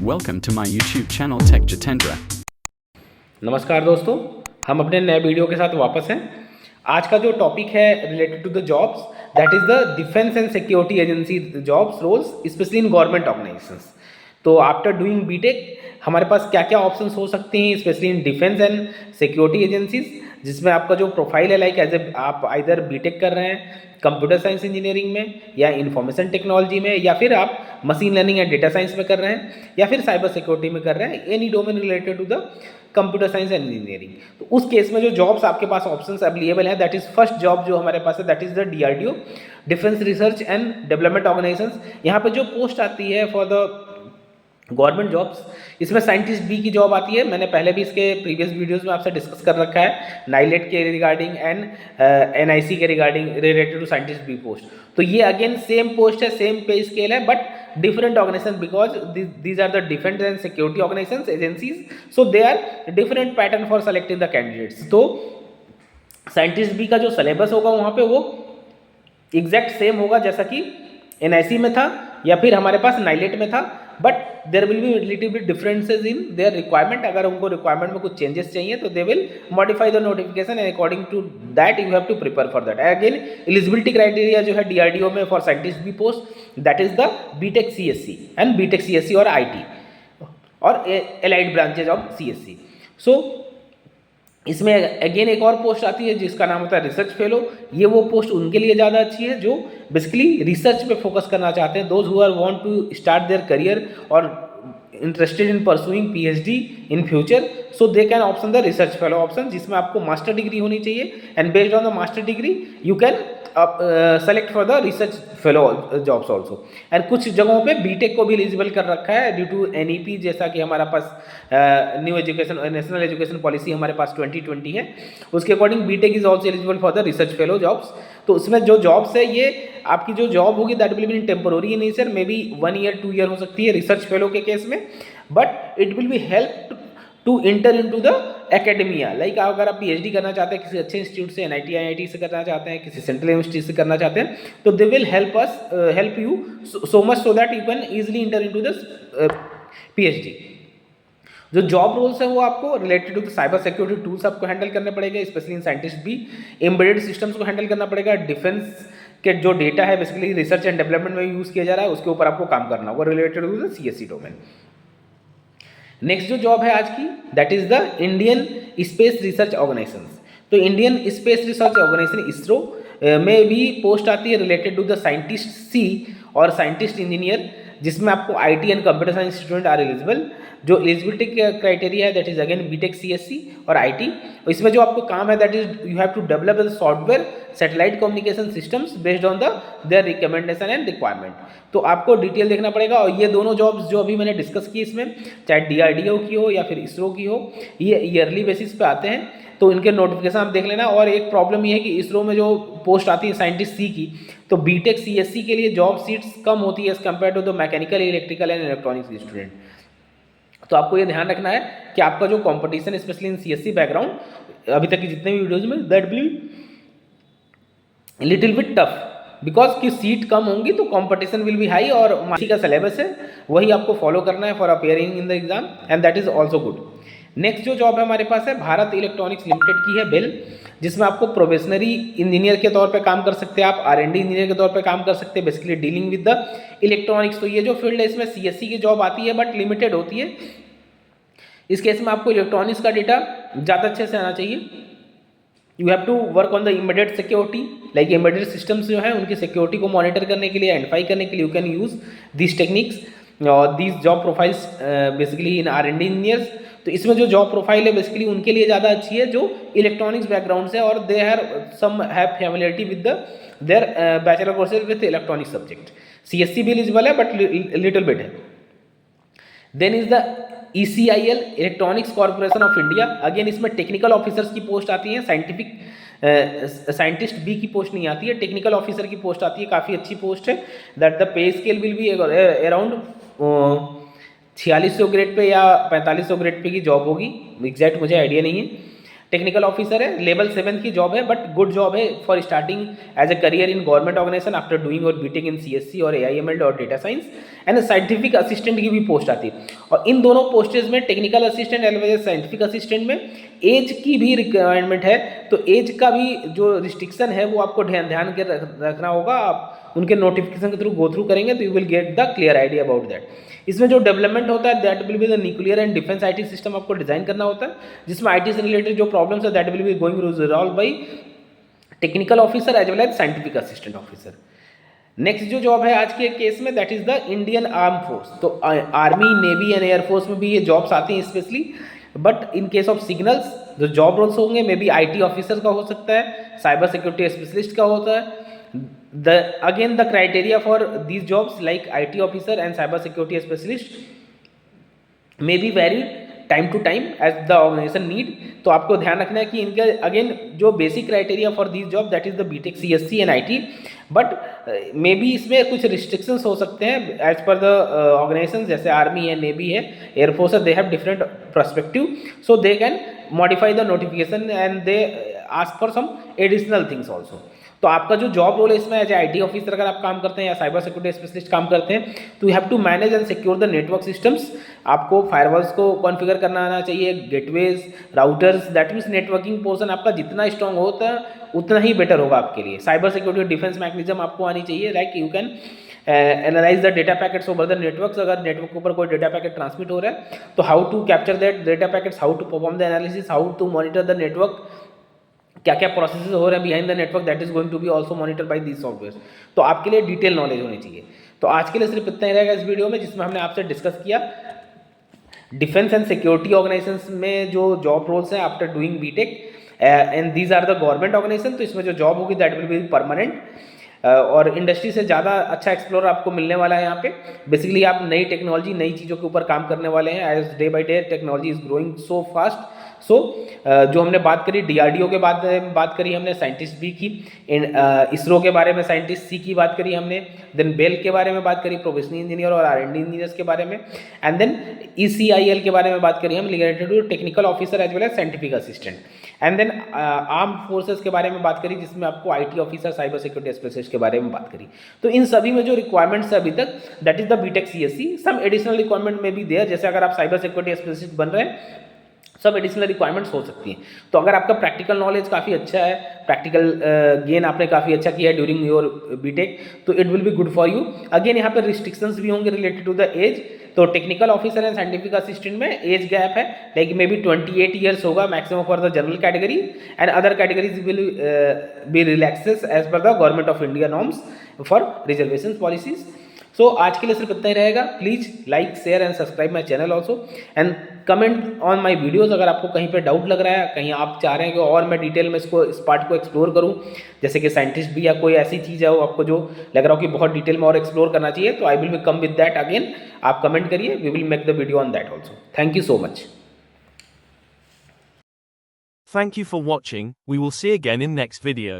Welcome to my YouTube channel Tech Jitendra. नमस्कार दोस्तों, हम अपने नए वीडियो के साथ वापस हैं। आज का जो टॉपिक है related to the jobs, that is the defence and security agency jobs roles specially in government organisations. तो आफ्टर डूइंग बीटेक हमारे पास क्या क्या ऑप्शंस हो सकते हैं specially in defence and security agencies, जिसमें आपका जो प्रोफाइल है लाइक एज ए आप आइदर बीटेक कर रहे हैं कंप्यूटर साइंस इंजीनियरिंग में या इंफॉर्मेशन टेक्नोलॉजी में, या फिर आप machine learning and data science में कर रहे हैं, या फिर साइबर सिक्योरिटी में कर रहे हैं, any domain related to the computer science and engineering. तो उस केस में जो जॉब्स आपके पास ऑप्शंस अवेलेबल है, दैट इज फर्स्ट जॉब जो हमारे पास है that is the DRDO, defence research and development organisations. यहाँ पे जो पोस्ट आती है फॉर द गवर्नमेंट जॉब्स, इसमें साइंटिस्ट बी की जॉब आती है। मैंने पहले भी इसके प्रीवियस वीडियोस में आपसे डिस्कस कर रखा है नाइलेट के रिगार्डिंग एंड NIC के regarding related to scientist B post. तो ये अगेन सेम पोस्ट है, सेम पे स्केल है, but different organization because these are the defense and security organizations agencies, so they are different pattern for selecting the candidates। तो scientist B का जो syllabus होगा वहाँ पे वो एग्जैक्ट सेम होगा जैसा कि NIC में था या फिर हमारे पास नाइलेट में था, but there will be little bit differences in their requirement. अगर उनको रिक्वायरमेंट में कुछ चेंजेस चाहिए तो they will modify the notification and according to that you have to prepare for that. Again eligibility criteria जो है DRDO में for scientist B post that is the BTech CSC and BTech CSC और IT और allied branches of CSC। So इसमें again एक और post आती है जिसका नाम होता है रिसर्च फेलो। ये वो पोस्ट उनके लिए ज़्यादा अच्छी है जो बेसिकली रिसर्च पे फोकस करना चाहते हैं, those who are want to start their career और interested in pursuing PhD in future, so they can option the research fellow option, जिसमें आपको मास्टर डिग्री होनी चाहिए and based on the master degree you can select for the research fellow jobs also. And कुछ जगहों पे BTech को भी eligible कर रखा है ड्यू टू NEP, जैसा कि हमारा पास new education national education policy हमारे पास 2020 है, उसके according BTech is also eligible for the research fellow jobs. तो उसमें जो जॉब्स है ये आपकी जो जॉब होगी that will be in temporary in nature, may be 1 year 2 year हो सकती है रिसर्च फेलो के केस में, but it will be help to enter into the academia. Like अगर आप PhD करना चाहते हैं किसी अच्छे इंस्टीट्यूट से, NIT IIT से करना चाहते हैं, किसी सेंट्रल यूनिवर्सिटी से करना चाहते हैं, तो they will help you so much so that you can easily enter into the PhD। जो जॉब रोल्स है वो आपको related to the cyber security tools आपको हैंडल करने पड़ेगा specially in scientist B, embedded systems को हैंडल करना पड़ेगा, डिफेंस के जो डेटा है बेसिकली रिसर्च एंड डेवलपमेंट में यूज़ किया जा रहा है उसके ऊपर आपको काम करना होगा related to the CSC domain. Next जो जॉब है आज की that is the Indian space research organisation. तो Indian space research organisation ISRO में भी पोस्ट आती है related to the scientist C और साइंटिस्ट इंजीनियर, जिसमें आपको IT and computer science student are eligible. जो एलिजिबिलिटी क्राइटेरिया है that is again BTech CSC और IT। इसमें जो आपको काम है that is you have to develop the software satellite communication systems based on the their recommendation and requirement. तो आपको डिटेल देखना पड़ेगा, और ये दोनों जॉब्स जो अभी मैंने डिस्कस की इसमें चाहे DRDO की हो या फिर ISRO की हो, ये ईयरली बेसिस पे आते हैं, तो इनके नोटिफिकेशन आप देख लेना। और एक प्रॉब्लम ये है कि ISRO में जो पोस्ट आती है साइंटिस्ट C की, तो BTech CSC के लिए जॉब सीट्स कम होती है as compare to the mechanical electrical and electronics student. तो आपको ये ध्यान रखना है कि आपका जो कंपटीशन है स्पेशली इन CSC बैकग्राउंड अभी तक की जितने भी वीडियोज में that will little bit tough, because की सीट कम होंगी तो कंपटीशन विल बी हाई, और मासी का सिलेबस है वही आपको फॉलो करना है for appearing in the exam and that is also good. Next जो जॉब है हमारे पास है भारत इलेक्ट्रॉनिक्स लिमिटेड की है BEL, जिसमें आपको प्रोफेशनरी इंजीनियर के तौर पे काम कर सकते हैं, आप R&D इंजीनियर के तौर पे काम कर सकते हैं, basically dealing with the electronics. तो ये जो फील्ड है इसमें CSC की जॉब आती है बट लिमिटेड होती है। इस केस में आपको इलेक्ट्रॉनिक्स का डेटा ज़्यादा अच्छे से आना चाहिए। You have to work on the embedded security, like embedded systems जो है उनकी सिक्योरिटी को मॉनिटर करने के लिए, आइडेंटिफाई करने के लिए you can use this techniques और these job profiles basically in R&D engineers. तो इसमें जो जॉब प्रोफाइल है बेसिकली उनके लिए ज़्यादा अच्छी है जो इलेक्ट्रॉनिक्स बैकग्राउंड से और they have some have familiarity with the their bachelor courses with electronic subject. CSC भी एलिजिबल है बट लिटिल बिट है। Then is the ECIL electronics corporation of India, again इसमें टेक्निकल ऑफिसर्स की post आती है, scientist B की post नहीं आती है, टेक्निकल ऑफिसर की पोस्ट आती है, काफ़ी अच्छी पोस्ट है। That the pay scale will be around 4600 grade pay या 4500 ग्रेड पे की जॉब होगी, एग्जैक्ट मुझे आइडिया नहीं है। टेक्निकल ऑफिसर है, लेवल 7 की जॉब है, बट गुड जॉब है for starting as a career in government organisation after doing your BTech in CSC और AIML और data science, and scientific assistant की भी पोस्ट आती है। और इन दोनों पोस्टेज में technical assistant as well as scientific assistant में एज की भी रिक्वायरमेंट है, तो एज का भी जो रिस्ट्रिक्शन है वो आपको ध्यान के रखना होगा। आप उनके नोटिफिकेशन के थ्रू गो थ्रू करेंगे तो you will get the clear idea about that. इसमें जो डेवलपमेंट होता है that will be the nuclear and defence IT system आपको डिजाइन करना होता है, जिसमें IT से रिलेटेड जो प्रॉब्लम्स है that will be going resolve by technical officer as well as scientific assistant officer. Next जो जॉब है आज के केस में that is the Indian arm force. तो आर्मी, नेवी एंड एयरफोर्स में भी ये जॉब्स आती हैं specially, but in case of signals जो जॉब रोल्स होंगे मे बी IT ऑफिसर का हो सकता है, साइबर सिक्योरिटी स्पेशलिस्ट का होता है। Again the criteria for these jobs like IT officer and cyber security specialist may be varied time to time as the organisation need. तो आपको ध्यान रखना है कि इनके अगेन जो basic criteria for this job that is the BTech CSC and IT, but may be इसमें कुछ रिस्ट्रिक्शंस हो सकते हैं एज पर द ऑर्गेनाइजेशन, जैसे आर्मी है, नेवी है, एयरफोर्स है, they have different perspective, so they can modify the notification and they ask for some additional things also. तो आपका जो जॉब रोल है इसमें एज IT ऑफिसर अगर आप काम करते हैं या साइबर सिक्योरिटी स्पेशलिस्ट काम करते हैं तो you have to manage and secure the network systems. आपको फायरवॉल्स को कॉन्फ़िगर करना आना चाहिए, gateways, routers, that means networking portion आपका जितना स्ट्रॉन्ग होता है उतना ही बेटर होगा आपके लिए। साइबर सिक्योरिटी डिफेंस मैकेनिज्म आपको आनी चाहिए, like you can analyse the data packets over the networks. अगर नेटवर्क के ऊपर कोई डेटा पैकेट ट्रांसमिट हो रहा है तो how to capture that data packets, how to perform the analysis, how to monitor the network, क्या क्या प्रोसेसेस हो रहे हैं behind the network, that is going to be also monitor by this software. तो आपके लिए डिटेल नॉलेज होनी चाहिए। तो आज के लिए सिर्फ इतना ही रहेगा इस वीडियो में, जिसमें हमने आपसे डिस्कस किया डिफेंस एंड सिक्योरिटी ऑर्गेनाइजेशंस में जो जॉब रोल्स हैं after doing BTech, and these are the government organisation. तो इसमें जो जॉब होगी दैट विल बी परमानेंट, और इंडस्ट्री से ज़्यादा अच्छा एक्सप्लोर आपको मिलने वाला है यहाँ पे। बेसिकली आप नई टेक्नोलॉजी, नई चीज़ों के ऊपर काम करने वाले हैं as day by day technology is growing so fast. So जो हमने बात करी DRDO के बात करी हमने, साइंटिस्ट भी की, इसरो के बारे में साइंटिस्ट C की बात करी हमने, देन बेल के बारे में बात करी, प्रोफेशनल इंजीनियर और R&D इंजीनियर्स के बारे में, एंड देन ECIL के बारे में बात करी हम, related to technical officer as well as scientific assistant, and then arm forces के बारे में बात करी, जिसमें आपको IT officer, cyber security specialist के बारे में बात करी। तो इन सभी में जो रिक्वायरमेंट्स है अभी तक that is the BTech CSC। Some additional requirement में भी देयर, जैसे अगर आप साइबर सिक्योरिटी स्पेशलिस्ट बन रहे हैं सब एडिशनल रिक्वायरमेंट्स हो सकती हैं। तो अगर आपका प्रैक्टिकल नॉलेज काफ़ी अच्छा है, प्रैक्टिकल गेन आपने काफ़ी अच्छा किया है ड्यूरिंग योर बीटेक, तो it will be good for you. Again यहाँ पे रिस्ट्रिक्शंस भी होंगे रिलेटेड टू द एज। तो technical officer and scientific assistant में एज गैप है, लाइक मे बी 28 ईयर्स होगा maximum for the general category, and other categories will be relaxes as per the government of India norms for reservation policies. So आज के लिए सिर्फ इतना ही रहेगा। Please like, share and subscribe my channel also, and comment on my videos. अगर आपको कहीं पे डाउट लग रहा है, कहीं आप चाह रहे हैं कि और मैं डिटेल में इस पार्ट को एक्सप्लोर करूं, जैसे कि साइंटिस्ट भी या कोई ऐसी चीज़ है वो आपको जो लग रहा हो कि बहुत डिटेल में और एक्सप्लोर करना चाहिए, तो I will be come with that again. आप कमेंट करिए, we will make the video on that also. Thank you so much. Thank you for watching. We will see again in next video.